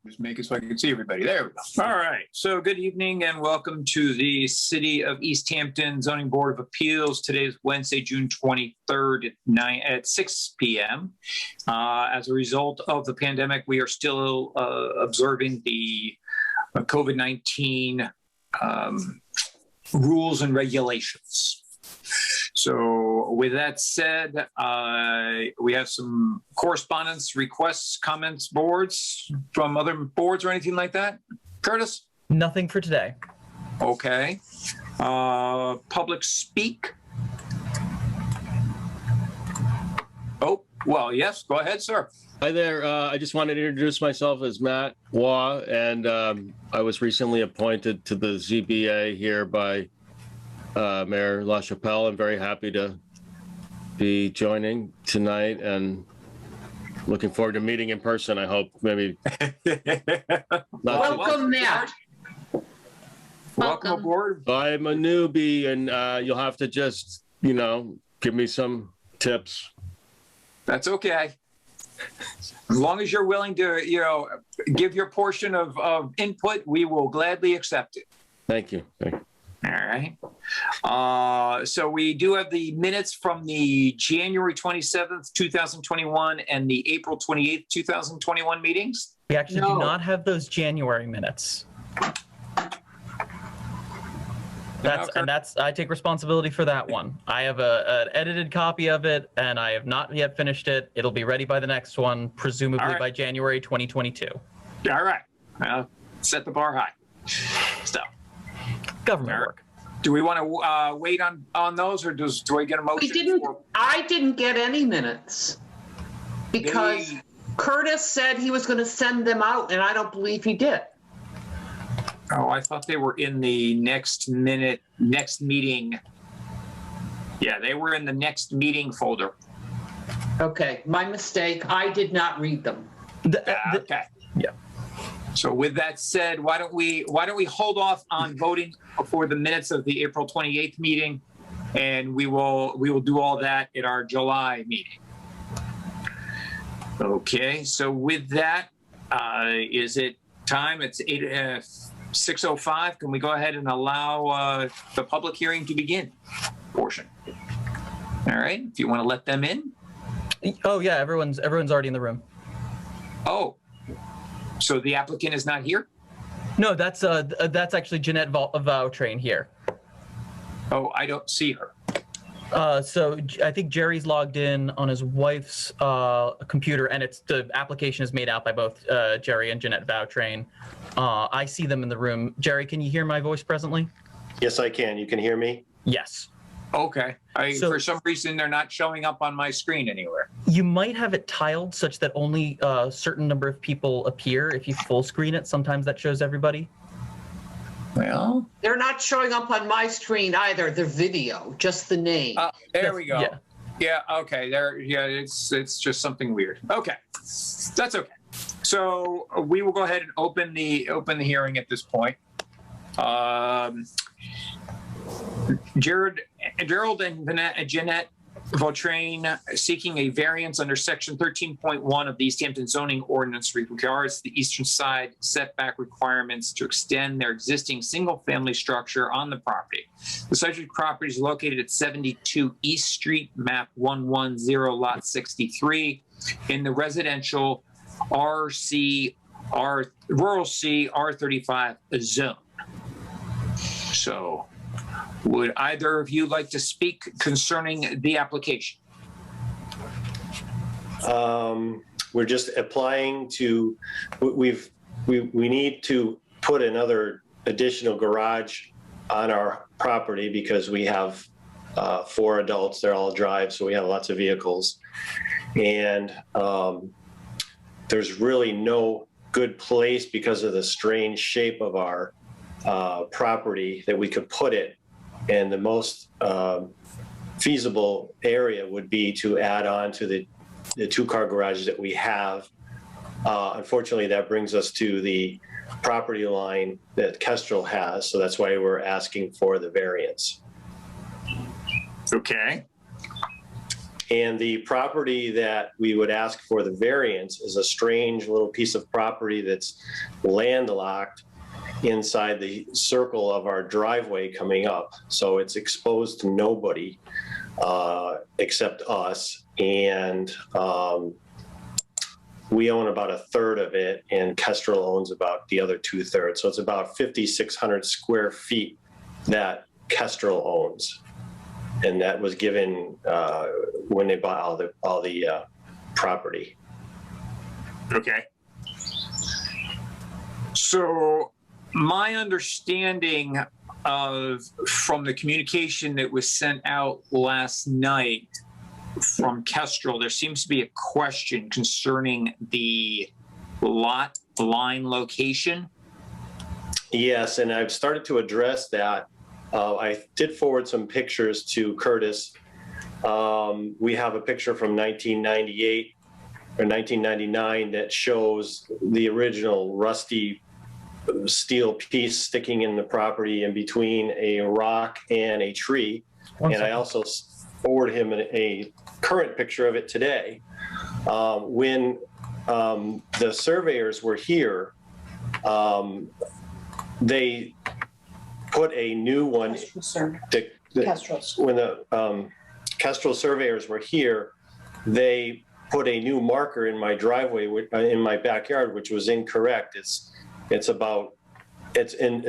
Just make it so I can see everybody. There we go. All right. So good evening and welcome to the City of Easthampton Zoning Board of Appeals. Today is Wednesday, June 23rd at 6 p.m. As a result of the pandemic, we are still observing the COVID-19 rules and regulations. So with that said, we have some correspondence, requests, comments, boards from other boards or anything like that. Curtis? Nothing for today. Okay. Public speak? Oh, well, yes, go ahead, sir. Hi there. I just wanted to introduce myself as Matt Waugh, and I was recently appointed to the ZBA here by Mayor LaChapelle. I'm very happy to be joining tonight and looking forward to meeting in person. I hope maybe. Welcome, Matt. Welcome aboard. I'm a newbie, and you'll have to just, give me some tips. That's okay. As long as you're willing to, give your portion of input, we will gladly accept it. Thank you. Thank you. All right. So we do have the minutes from the January 27th, 2021 and the April 28th, 2021 meetings. We actually do not have those January minutes. I take responsibility for that one. I have an edited copy of it, and I have not yet finished it. It'll be ready by the next one, presumably by January 2022. All right. Well, set the bar high. So. Government work. Do we want to wait on those, or do I get a motion? I didn't get any minutes because Curtis said he was going to send them out, and I don't believe he did. Oh, I thought they were in the next meeting. Yeah, they were in the next meeting folder. Okay, my mistake. I did not read them. Okay. Yeah. So with that said, why don't we hold off on voting for the minutes of the April 28th meeting, and we will do all that at our July meeting. Okay. So with that, is it time? It's 6:05. Can we go ahead and allow the public hearing to begin portion? All right. If you want to let them in. Oh yeah, everyone's already in the room. Oh. So the applicant is not here? No, that's actually Jeanette Vautrain here. Oh, I don't see her. So I think Jerry's logged in on his wife's computer, and the application is made out by both Jerry and Jeanette Vautrain. I see them in the room. Jerry, can you hear my voice presently? Yes, I can. You can hear me? Yes. Okay. For some reason, they're not showing up on my screen anywhere. You might have it tiled such that only a certain number of people appear. If you full screen it, sometimes that shows everybody. Well, they're not showing up on my screen either. The video, just the name. There we go. Yeah. Okay. There. Yeah. It's just something weird. Okay. That's okay. So we will go ahead and open the hearing at this point. Gerald and Jeanette Vautrain seeking a variance under section 13.1 of the Easthampton zoning ordinance regards the eastern side setback requirements to extend their existing single-family structure on the property. The subject property is located at 72 East Street, map 110, lot 63, in the residential rural C R35 zone. So, would either of you like to speak concerning the application? We're just applying to, we need to put another additional garage on our property because we have 4 adults, they're all drive, so we have lots of vehicles. And there's really no good place because of the strange shape of our property that we could put it. And the most feasible area would be to add on to the 2-car garages that we have. Unfortunately, that brings us to the property line that Kestrel has, so that's why we're asking for the variance. Okay. And the property that we would ask for the variance is a strange little piece of property that's landlocked inside the circle of our driveway coming up. So it's exposed to nobody except us. And we own about a third of it, and Kestrel owns about the other 2/3. So it's about 5,600 square feet that Kestrel owns. And that was given when they bought all the property. Okay. So my understanding from the communication that was sent out last night from Kestrel, there seems to be a question concerning the lot line location. Yes, and I've started to address that. I did forward some pictures to Curtis. We have a picture from 1998 or 1999 that shows the original rusty steel piece sticking in the property in between a rock and a tree. I also forwarded him a current picture of it today. When the surveyors were here, they put a new one. When the Kestrel surveyors were here, they put a new marker in my driveway, in my backyard, which was incorrect. It's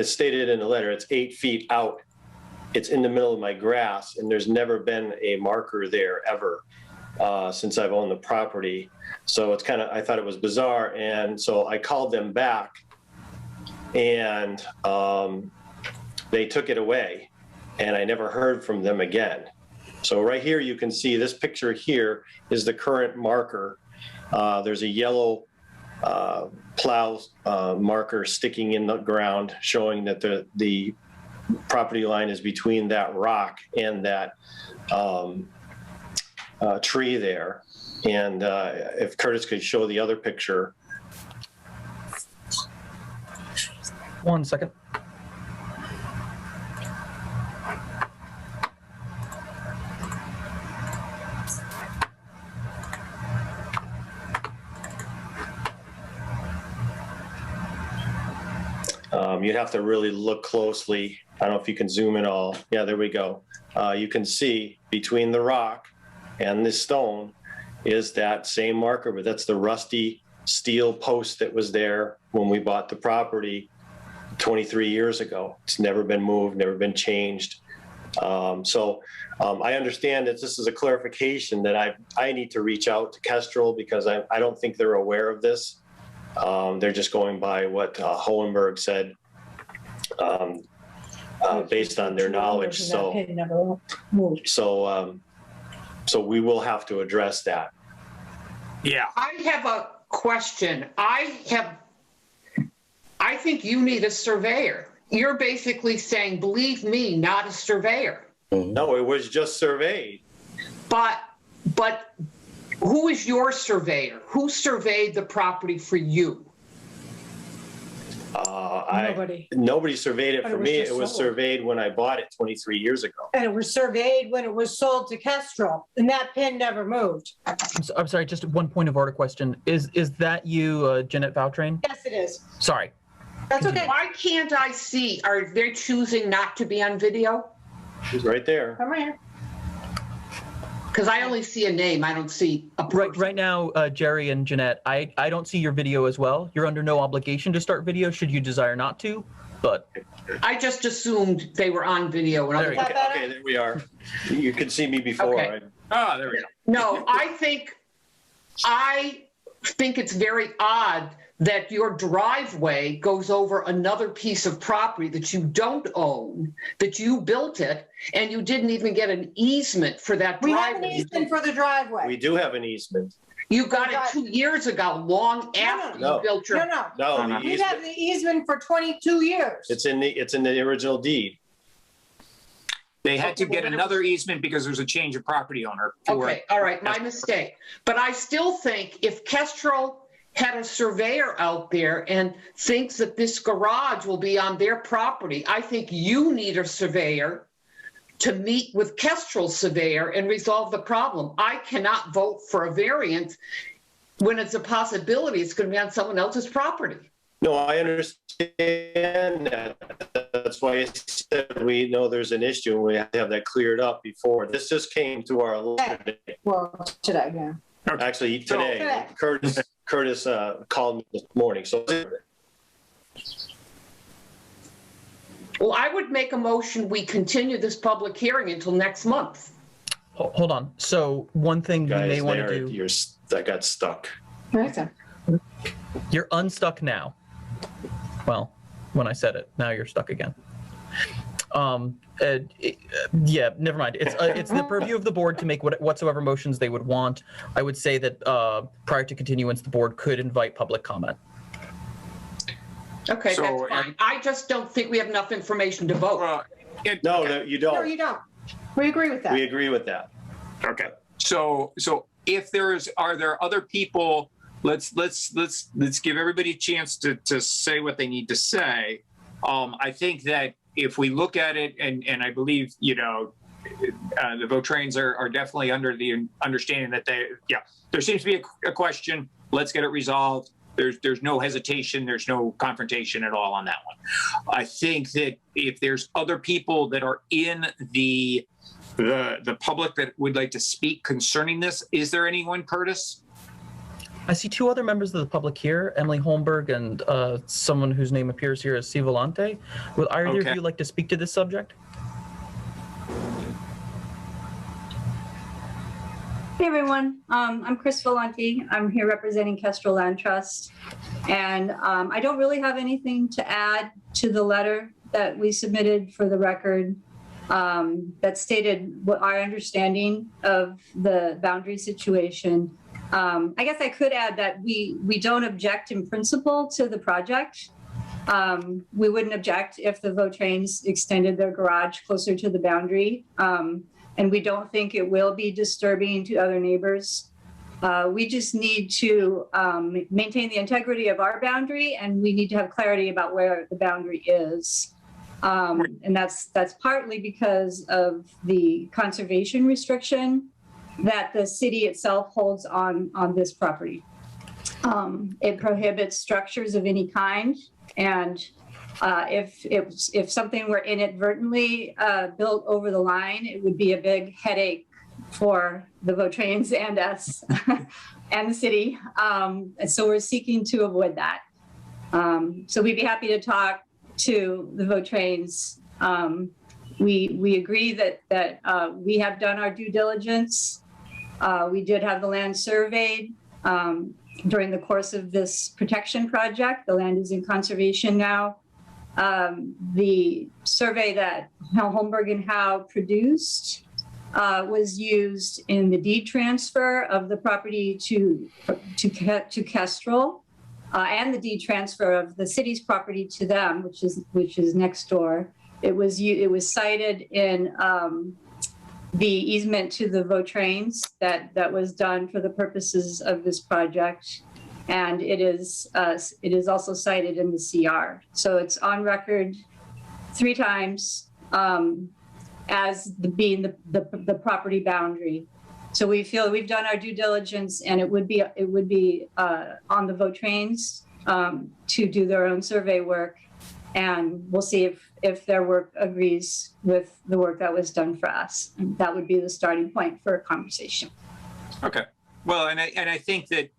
stated in the letter, it's 8 feet out. It's in the middle of my grass, and there's never been a marker there ever since I've owned the property. So it's kind of, I thought it was bizarre. And so I called them back, and they took it away, and I never heard from them again. So right here, you can see this picture here is the current marker. There's a yellow plow marker sticking in the ground showing that the property line is between that rock and that tree there. And if Curtis could show the other picture. 1 second. You'd have to really look closely. I don't know if you can zoom in all. Yeah, there we go. You can see between the rock and this stone is that same marker, but that's the rusty steel post that was there when we bought the property 23 years ago. It's never been moved, never been changed. So I understand that this is a clarification that I need to reach out to Kestrel, because I don't think they're aware of this. They're just going by what Hohenberg said, based on their knowledge. So we will have to address that. Yeah. I have a question. I think you need a surveyor. You're basically saying, believe me, not a surveyor. No, it was just surveyed. But who is your surveyor? Who surveyed the property for you? Nobody surveyed it for me. It was surveyed when I bought it 23 years ago. And it was surveyed when it was sold to Kestrel, and that pin never moved. I'm sorry, just one point of order question. Is that you, Jeanette Valtrain? Yes, it is. Sorry. That's okay. Why can't I see? Are they choosing not to be on video? She's right there. Come here. Because I only see a name. I don't see a person. Right now, Jerry and Jeanette, I don't see your video as well. You're under no obligation to start video should you desire not to, but. I just assumed they were on video. And There you go. Okay, there we are. You could see me before. Okay. Right? Ah, there we go. No, I think it's very odd that your driveway goes over another piece of property that you don't own, that you built it, and you didn't even get an easement for that We driveway. have an easement for the driveway. We do have an easement. You got it 2 years ago, long after No. you built your. No. No, the We've had easement, the easement for 22 years. it's in the original deed. They had to get another easement because there's a change of property owner. for- Okay, all right, my mistake. But I still think if Kestrel had a surveyor out there and thinks that this garage will be on their property, I think you need a surveyor to meet with Kestrel's surveyor and resolve the problem. I cannot vote for a variance when it's a possibility it's going to be on someone else's property. No, I understand that. That's why I said we know there's an issue and we have to have that cleared up before. This just came to our attention today. Well, today, yeah. Actually, today. Today. Curtis called me this morning. So Well, I would make a motion, we continue this public hearing until next month. Hold on. So one thing you may guys, want to there, do. I got stuck. Okay. You're unstuck now. Well, when I said it, now you're stuck again. Yeah, never mind. It's the purview of the board to make whatsoever motions they would want. I would say that prior to continuance, the board could invite public comment. Okay, So, that's fine. I just don't think we have enough information to vote. Well, No, no, you No, don't. you don't. We agree with that. We agree with that. Okay. So if are there other people? Let's give everybody a chance to say what they need to say. I think that if we look at it, and I believe the Vautrains are definitely under the understanding that there seems to be a question. Let's get it resolved. There's no hesitation. There's no confrontation at all on that one. I think that if there's other people that are in the public that would like to speak concerning this, is there anyone, Curtis? I see two other members of the public here, Emily Holmberg and someone whose name appears here as C. Volante. Would either of you like to speak to this subject? Hey everyone, I'm Chris Volante. I'm here representing Kestrel Land Trust. And I don't really have anything to add to the letter that we submitted for the record that stated what our understanding of the boundary situation. I guess I could add that we don't object in principle to the project. We wouldn't object if the Vautrains extended their garage closer to the boundary. And we don't think it will be disturbing to other neighbors. We just need to maintain the integrity of our boundary, and we need to have clarity about where the boundary is. And that's partly because of the conservation restriction that the city itself holds on this property. It prohibits structures of any kind, and if something were inadvertently built over the line, it would be a big headache for the Vautrains and us and the city. And so we're seeking to avoid that. So we'd be happy to talk to the Vautrains. We agree that we have done our due diligence. We did have the land surveyed during the course of this protection project. The land is in conservation now. The survey that Holmberg and Howe produced was used in the deed transfer of the property to Kestrel, and the deed transfer of the city's property to them, which is next door. It was cited in the easement to the Vautrains that was done for the purposes of this project. And it is also cited in the CR. So it's on record 3 times as being the property boundary. So we feel we've done our due diligence, and it would be on the Vautrains to do their own survey work, and we'll see if their work agrees with the work that was done for us. And that would be the starting point for a conversation. Okay. Well, and I think that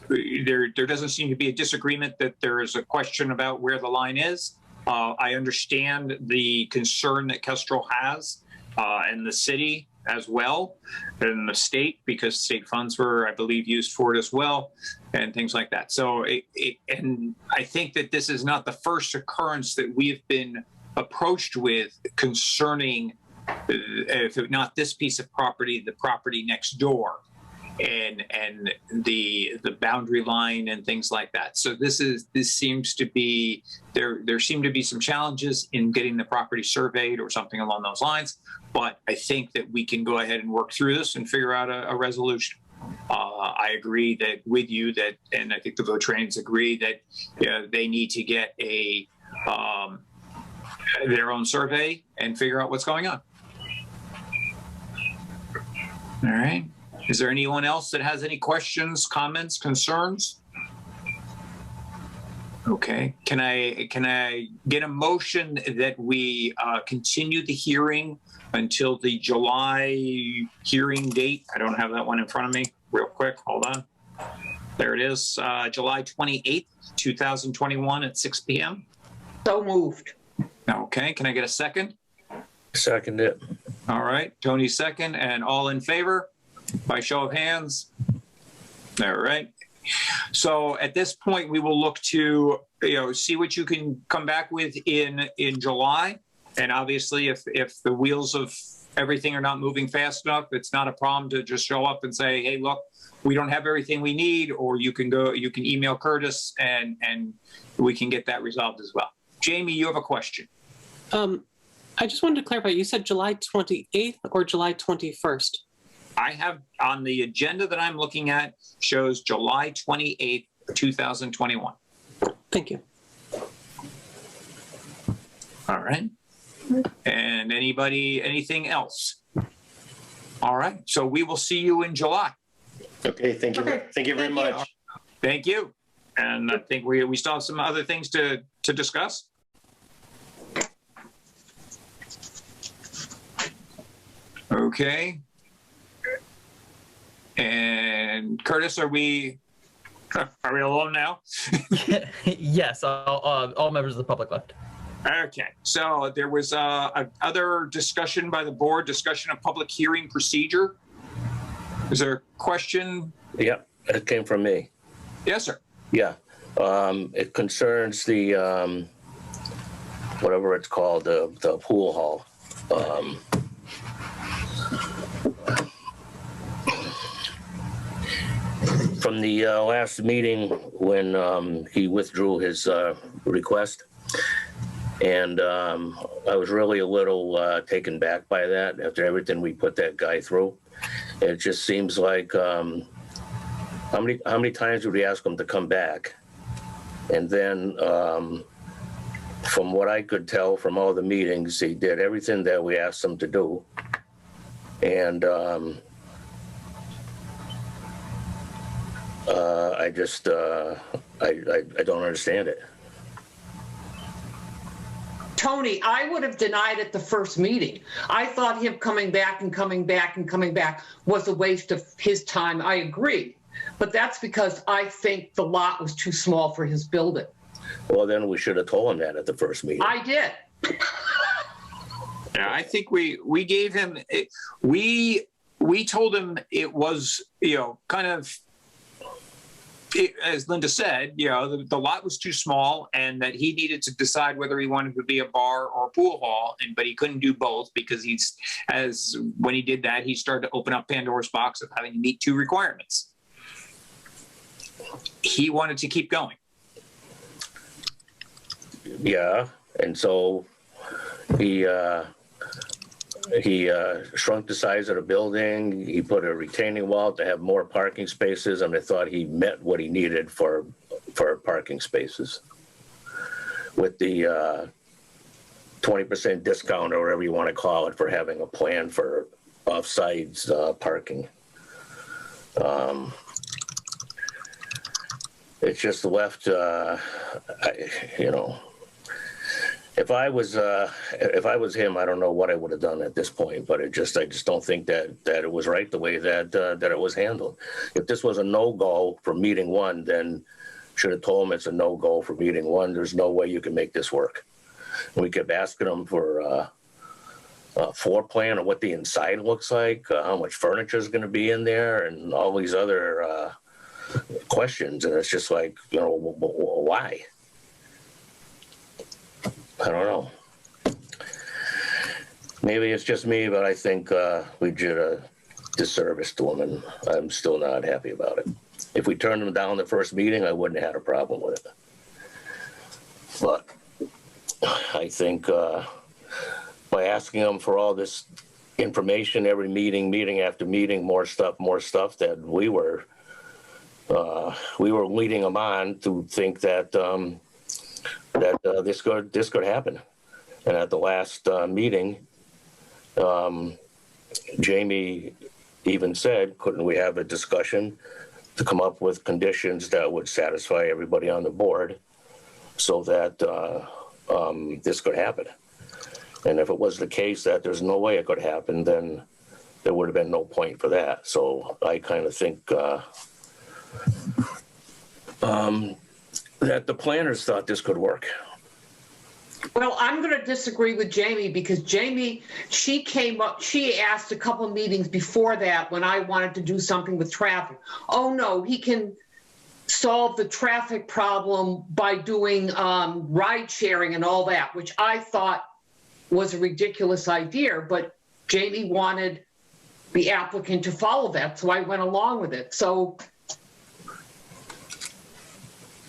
there doesn't seem to be a disagreement that there is a question about where the line is. I understand the concern that Kestrel has, and the city as well, and the state, because state funds were, I believe, used for it as well, and things like that. So, and I think that this is not the first occurrence that we've been approached with concerning, if not this piece of property, the property next door. And the boundary line and things like that. So this seems to be there seem to be some challenges in getting the property surveyed or something along those lines. But I think that we can go ahead and work through this and figure out a resolution. I agree that with you that, and I think the Vautrains agree that they need to get their own survey and figure out what's going on. All right. Is there anyone else that has any questions, comments, concerns? Okay. Can I get a motion that we continue the hearing until the July hearing date? I don't have that one in front of me. Real quick, hold on. There it is, July 28th, 2021 at 6 p.m. So moved. Okay. Can I get a second? Second it. All right. Tony second, and all in favor by show of hands. All right. So at this point, we will look to, see what you can come back with in July. And obviously, if the wheels of everything are not moving fast enough, it's not a problem to just show up and say, hey, look, we don't have everything we need, or you can email Curtis and we can get that resolved as well. Jamie, you have a question. I just wanted to clarify, you said July 28th or July 21st? I have on the agenda that I'm looking at shows July 28th, 2021. Thank you. All right. And anything else? All right. So we will see you in July. Okay, thank you. Okay. Thank you very much. Thank you. And I think we still have some other things to discuss. Okay. And Curtis, are we alone now? Yes, all members of the public left. Okay, so there was other discussion by the board, discussion of public hearing procedure. Is there a question? Yep, it came from me. Yes, sir. Yeah, it concerns the, whatever it's called, the pool hall. From the last meeting when he withdrew his request, and I was really a little taken back by that after everything we put that guy through. It just seems like, how many times would we ask him to come back? And then from what I could tell from all the meetings, he did everything that we asked him to do. And I just, I don't understand it. Tony, I would have denied it the first meeting. I thought him coming back and coming back and coming back was a waste of his time. I agree. But that's because I think the lot was too small for his building. Well, then we should have told him that at the first meeting. I did. Yeah, I think we gave him, we told him it was, kind of, as Linda said, the lot was too small and that he needed to decide whether he wanted to be a bar or a pool hall, but he couldn't do both because when he did that, he started to open up Pandora's box of having to meet two requirements. He wanted to keep going. Yeah, and so he shrunk the size of the building. He put a retaining wall to have more parking spaces, and I thought he met what he needed for parking spaces with the 20% discount or whatever you want to call it for having a plan for off-sites parking. It's just left, If I was him, I don't know what I would have done at this point, but I just don't think that it was right the way that it was handled. If this was a no-go for meeting one, then should have told him it's a no-go for meeting one. There's no way you can make this work. And we kept asking him for a floor plan of what the inside looks like, how much furniture is going to be in there, and all these other questions. And it's just like, why? I don't know. Maybe it's just me, but I think we did a disservice to him, and I'm still not happy about it. If we turned him down the first meeting, I wouldn't have had a problem with it. But I think by asking him for all this information every meeting after meeting, more stuff, that we were leading him on to think that this could happen. And at the last meeting, Jamie even said, couldn't we have a discussion to come up with conditions that would satisfy everybody on the board so that this could happen? And if it was the case that there's no way it could happen, then there would have been no point for that. So I kind of think that the planners thought this could work. Well, I'm going to disagree with Jamie because Jamie, she asked a couple of meetings before that when I wanted to do something with traffic. Oh no, he can solve the traffic problem by doing ride sharing and all that, which I thought was a ridiculous idea, but Jamie wanted the applicant to follow that, so I went along with it. So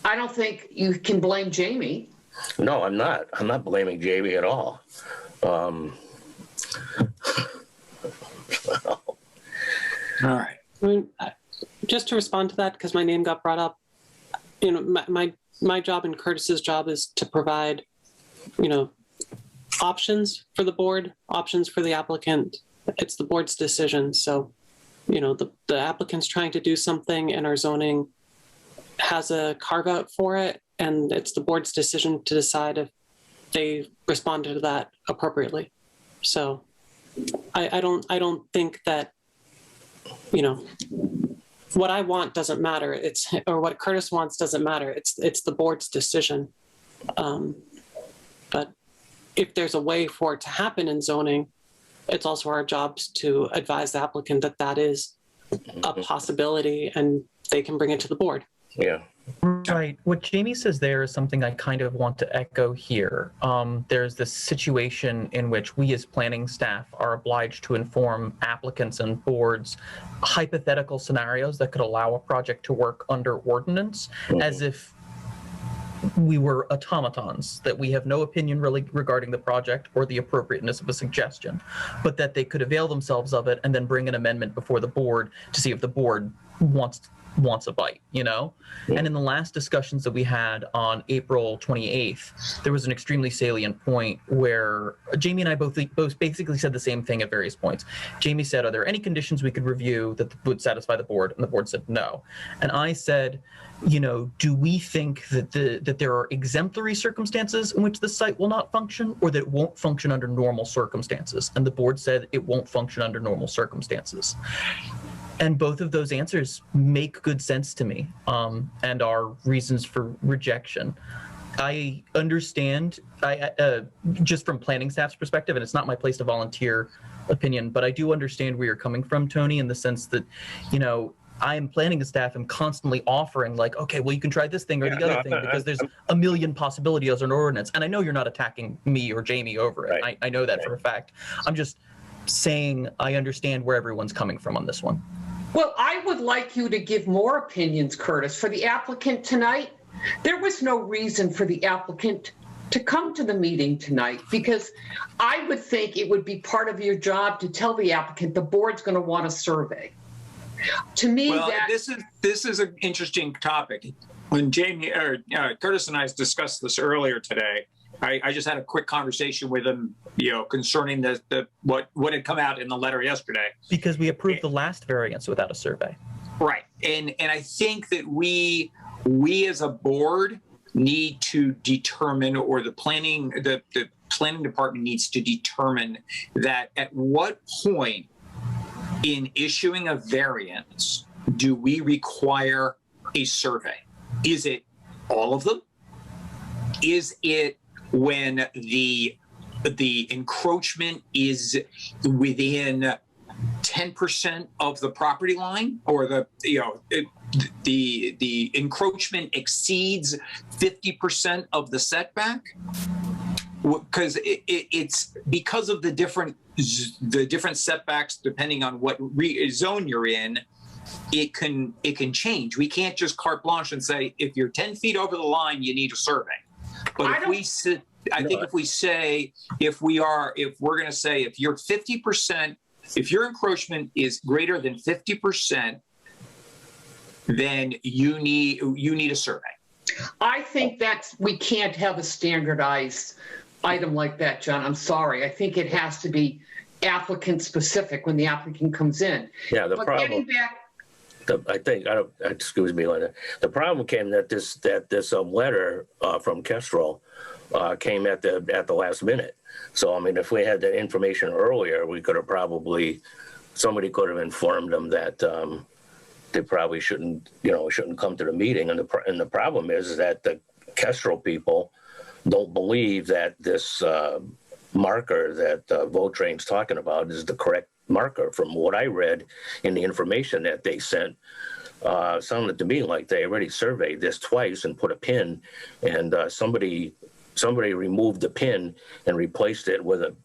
I don't think you can blame Jamie. No, I'm not. I'm not blaming Jamie at all. All right. I mean, just to respond to that, because my name got brought up, you know, my job and Curtis's job is to provide, you know, options for the board, options for the applicant. It's the board's decision. So, you know, the applicant's trying to do something and our zoning has a carve out for it, and it's the board's decision to decide if they responded to that appropriately. So I don't think that, you know, what I want doesn't matter. Or what Curtis wants doesn't matter. It's the board's decision. But if there's a way for it to happen in zoning, it's also our jobs to advise the applicant that that is a possibility and they can bring it to the board. Yeah. Right. What Jamie says there is something I kind of want to echo here. There's this situation in which we as planning staff are obliged to inform applicants and boards hypothetical scenarios that could allow a project to work under ordinance, as if we were automatons, that we have no opinion really regarding the project or the appropriateness of a suggestion, but that they could avail themselves of it and then bring an amendment before the board to see if the board wants a bite, you know? And in the last discussions that we had on April 28th, there was an extremely salient point where Jamie and I both basically said the same thing at various points. Jamie said, are there any conditions we could review that would satisfy the board? And the board said no. And I said, you know, do we think that there are exemplary circumstances in which the site will not function, or that it won't function under normal circumstances? And the board said it won't function under normal circumstances. And both of those answers make good sense to me, and are reasons for rejection. I understand, just from planning staff's perspective, and it's not my place to volunteer opinion, but I do understand where you're coming from, Tony, in the sense that, you know, I am planning staff and constantly offering like, okay, well, you can try this thing or the other thing, because there's a million possibilities as an ordinance. And I know you're not attacking me or Jamie over it. Right. I know that for a fact. I'm just saying I understand where everyone's coming from on this one. Well, I would like you to give more opinions, Curtis. For the applicant tonight, there was no reason for the applicant to come to the meeting tonight, because I would think it would be part of your job to tell the applicant the board's going to want a survey. To me, well, this is an interesting topic. When Jamie or Curtis and I discussed this earlier today, I just had a quick conversation with him, you know, concerning what had come out in the letter yesterday. Because we approved the last variance without a survey. Right, and I think that we as a board need to determine, or the planning department needs to determine, that at what point in issuing a variance do we require a survey? Is it all of them? Is it when the encroachment is within 10% of the property line, or the encroachment exceeds 50% of the setback? Because it's because of the different setbacks, depending on what zone you're in, it can change. We can't just carte blanche and say, if you're 10 feet over the line, you need a survey. But if we're going to say, if you're 50%, if your encroachment is greater than 50%, then you need a survey. I think we can't have a standardized item like that, John. I'm sorry. I think it has to be applicant specific when the applicant comes in. Yeah, the But problem. getting back, Excuse me, Linda. The problem came that this letter from Kestrel came at the last minute. So I mean, if we had that information earlier, we could have somebody could have informed them that they probably shouldn't come to the meeting. And the problem is that the Kestrel people don't believe that this marker that Votrain's talking about is the correct marker. From what I read in the information that they sent, sounded to me like they already surveyed this twice and put a pin, and somebody removed the pin and replaced it with a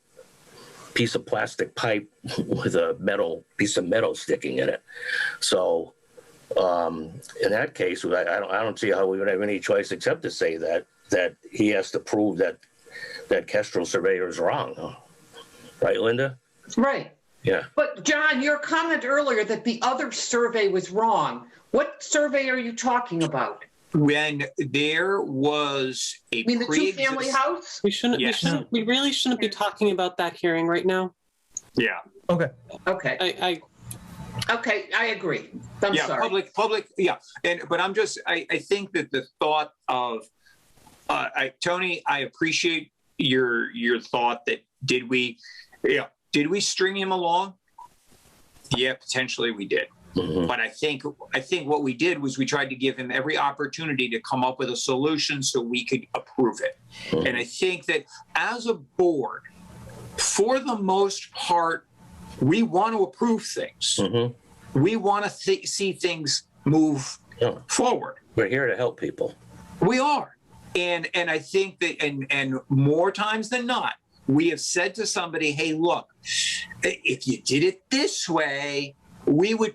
piece of plastic pipe with a piece of metal sticking in it. So in that case, I don't see how we would have any choice except to say that he has to prove that Kestrel surveyor is wrong. Right, Linda? right. Yeah. But John, your comment earlier that the other survey was wrong. What survey are you talking about? When there was a I mean, the two-family house? We really shouldn't be talking about that hearing right now. Yeah. Okay. Okay. Okay, I agree. I'm Yeah, sorry. public, yeah. But I think that the thought of, Tony, I appreciate your thought that did we string him along? Yeah, potentially we did. Mm-hmm. But I think what we did was we tried to give him every opportunity to come up with a solution so we could approve it. Mm-hmm. And I think that as a board, for the most part, we want to approve things. Mm-hmm. We want to see things move forward. We're here to help people. We are. And I think that, and more times than not, we have said to somebody, hey, look, if you did it this way, we would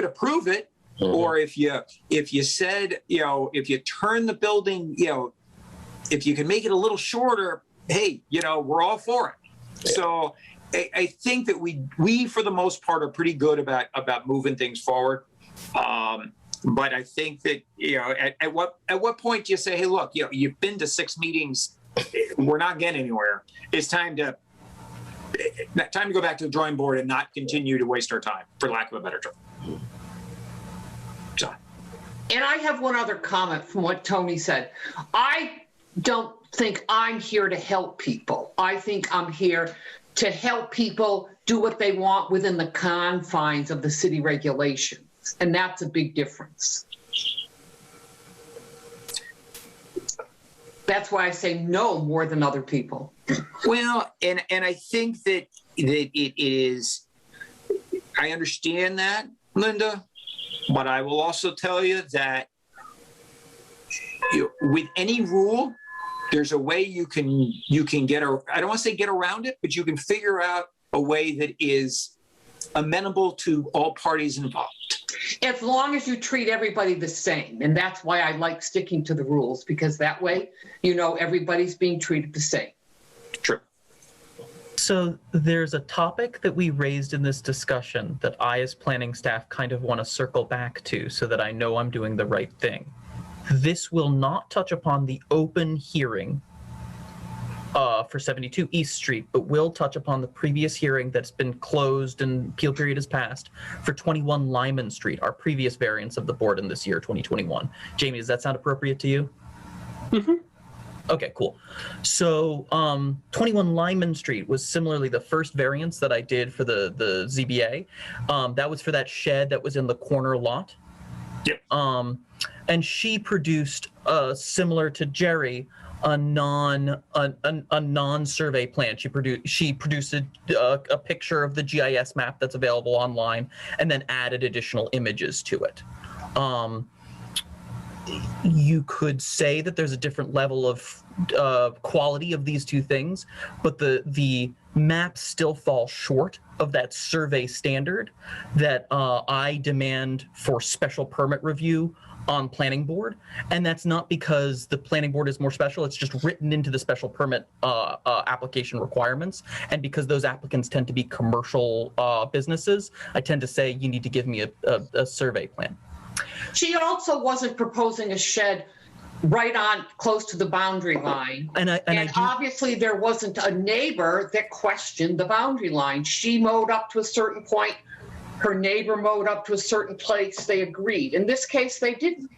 approve it. Mm-hmm. Or if you said, if you turn the building, if you can make it a little shorter, hey, we're all for it. Yeah. So I think that we for the most part are pretty good about moving things forward. But I think that, at what point do you say, hey, look, you've been to 6 meetings, we're not getting anywhere. It's time to go back to the drawing board and not continue to waste our time, for lack of a better term. So. And I have one other comment from what Tony said. I don't think I'm here to help people. I think I'm here to help people do what they want within the confines of the city regulations. And that's a big difference. That's why I say no more than other people. Well, and I think that it is, I understand that, Linda, but I will also tell you that with any rule, there's a way you can get, I don't want to say get around it, but you can figure out a way that is amenable to all parties involved. As long as you treat everybody the same. And that's why I like sticking to the rules, because that way, everybody's being treated the same. True. So there's a topic that we raised in this discussion that I, as planning staff, kind of want to circle back to so that I know I'm doing the right thing. This will not touch upon the open hearing for 72 East Street, but will touch upon the previous hearing that's been closed and appeal period has passed for 21 Lyman Street, our previous variance of the board in this year, 2021. Jamie, does that sound appropriate to you? Mm-hmm. Okay, cool. So 21 Lyman Street was similarly the first variance that I did for the ZBA. That was for that shed that was in the corner lot. Yep. And she produced, similar to Jerry, a non-survey plan. She produced a picture of the GIS map that's available online, and then added additional images to it. You could say that there's a different level of quality of these two things, but the maps still fall short of that survey standard that I demand for special permit review on planning board. And that's not because the planning board is more special, it's just written into the special permit application requirements. And because those applicants tend to be commercial businesses, I tend to say you need to give me a survey plan. She also wasn't proposing a shed right on close to the boundary line. And obviously there wasn't a neighbor that questioned the boundary line. She mowed up to a certain point. Her neighbor mowed up to a certain place. They agreed. In this case, they didn't.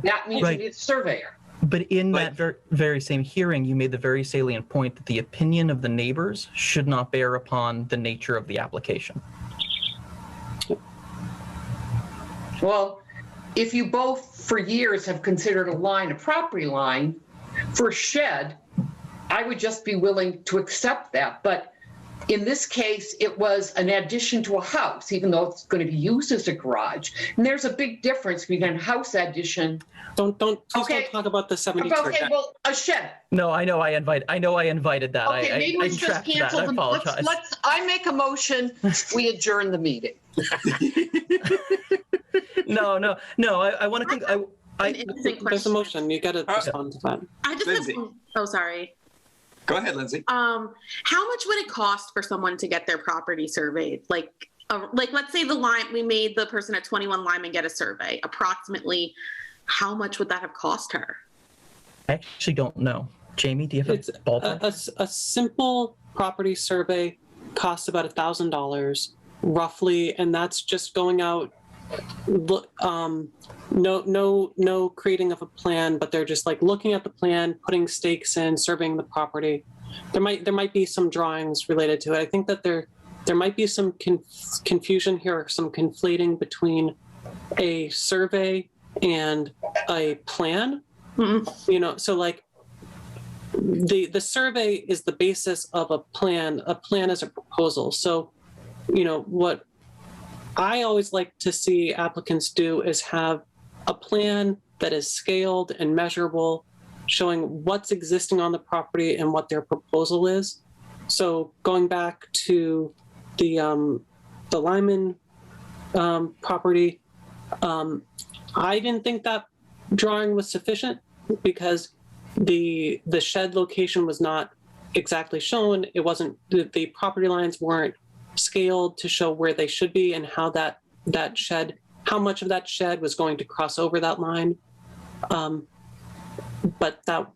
That means you need a surveyor. But in that very same hearing, you made the very salient point that the opinion of the neighbors should not bear upon the nature of the application. Well, if you both for years have considered a line a property line for a shed, I would just be willing to accept that. But in this case, it was an addition to a house, even though it's going to be used as a garage. And there's a big difference between a house addition. Please don't talk about the 72. Okay, well, a shed. No, I know I invited that. Okay, maybe we just cancel them. I make a motion, we adjourn the meeting. No. I want to think. An interesting question. There's a motion. You got to respond to that. I just have, oh, sorry. Go ahead, Lindsay. How much would it cost for someone to get their property surveyed? Like let's say we made the person at 21 Lyman get a survey. Approximately, how much would that have cost her? I actually don't know. Jamie, do you have a ballpark? A simple property survey costs about $1,000 roughly, and that's just going out. No creating of a plan, but they're just like looking at the plan, putting stakes in, surveying the property. There might be some drawings related to it. I think that there might be some confusion here, or some conflating between a survey and a plan. Mm-hmm. You know, so like the survey is the basis of a plan. A plan is a proposal. So, you know, what I always like to see applicants do is have a plan that is scaled and measurable, showing what's existing on the property and what their proposal is. So going back to the Lyman property, I didn't think that drawing was sufficient because the shed location was not exactly shown. It wasn't, the property lines weren't scaled to show where they should be and how that shed, how much of that shed was going to cross over that line. But that,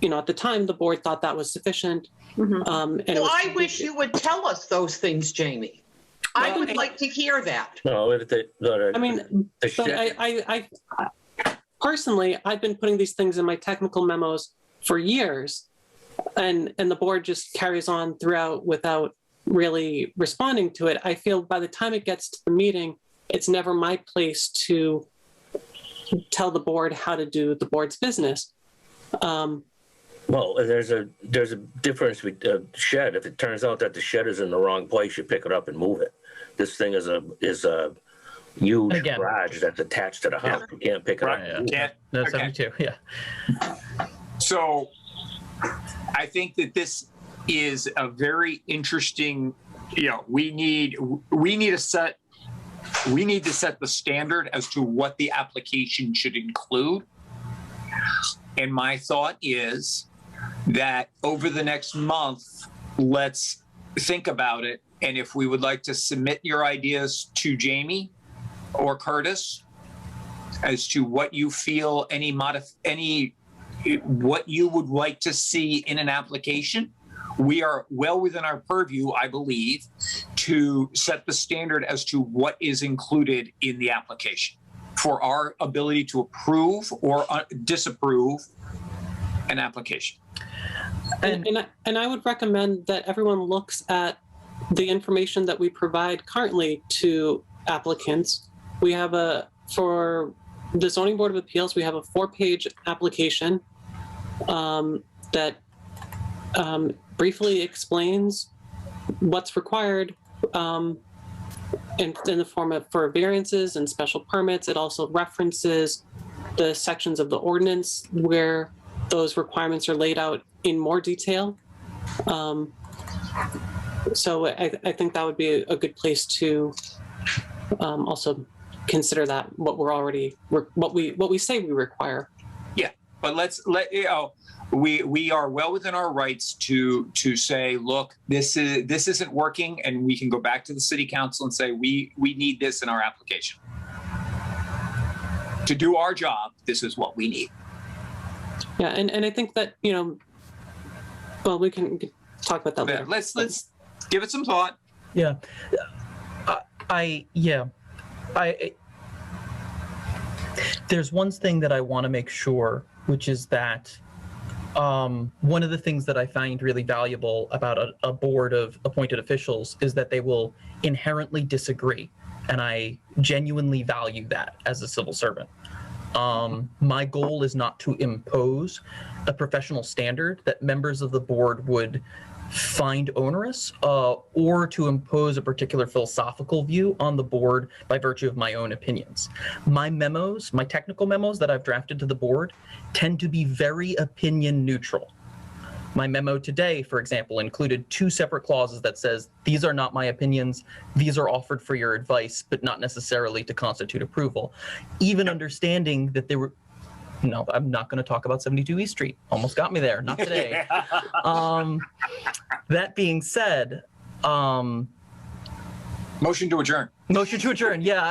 you know, at the time the board thought that was sufficient. Mm-hmm. And well, I wish you would tell us those things, Jamie. I would like to hear that. No, I mean, I personally, I've been putting these things in my technical memos for years, and the board just carries on throughout without really responding to it. I feel by the time it gets to the meeting, it's never my place to tell the board how to do the board's business. Well, there's a difference with the shed. If it turns out that the shed is in the wrong place, you pick it up and move it. This thing is a huge garage that's attached to the house. You can't pick it up. Yeah. No, 72. Yeah. So I think that this is a very interesting, you know, we need to set the standard as to what the application should include. And my thought is that over the next month, let's think about it. And if we would like to submit your ideas to Jamie or Curtis as to what you feel, what you would like to see in an application, we are well within our purview, I believe, to set the standard as to what is included in the application for our ability to approve or disapprove an application. And I would recommend that everyone looks at the information that we provide currently to applicants. We have for the Zoning Board of Appeals, we have a 4-page application that briefly explains what's required in the form of for variances and special permits. It also references the sections of the ordinance where those requirements are laid out in more detail. So I think that would be a good place to also consider that what we say we require. Yeah, but we are well within our rights to say, look, this isn't working, and we can go back to the city council and say we need this in our application to do our job. This is what we need. Yeah, and I think that, well, we can talk about that later. Let's give it some thought. Yeah. There's one thing that I want to make sure, which is that one of the things that I find really valuable about a board of appointed officials is that they will inherently disagree. And I genuinely value that as a civil servant. My goal is not to impose a professional standard that members of the board would find onerous, or to impose a particular philosophical view on the board by virtue of my own opinions. My memos, my technical memos that I've drafted to the board, tend to be very opinion neutral. My memo today, for example, included 2 separate clauses that says, these are not my opinions, these are offered for your advice, but not necessarily to constitute approval. Even understanding that there were, no, I'm not going to talk about 72 East Street. Almost got me there. Not today. That being said, Motion to adjourn. Motion to adjourn. Yeah,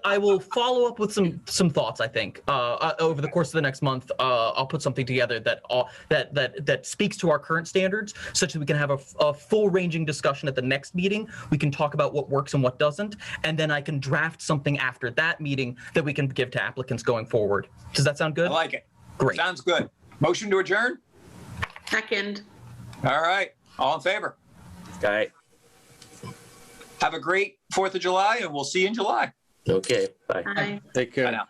I will follow up with some thoughts. I think over the course of the next month, I'll put something together that speaks to our current standards, such that we can have a full-ranging discussion at the next meeting. We can talk about what works and what doesn't, and then I can draft something after that meeting that we can give to applicants going forward. Does that sound good? I like it. Great. Sounds good. Motion to adjourn. Second. All right. All in favor? All right. Have a great 4th of July, and we'll see you in July. Okay. Bye. Bye. Take care. Bye now.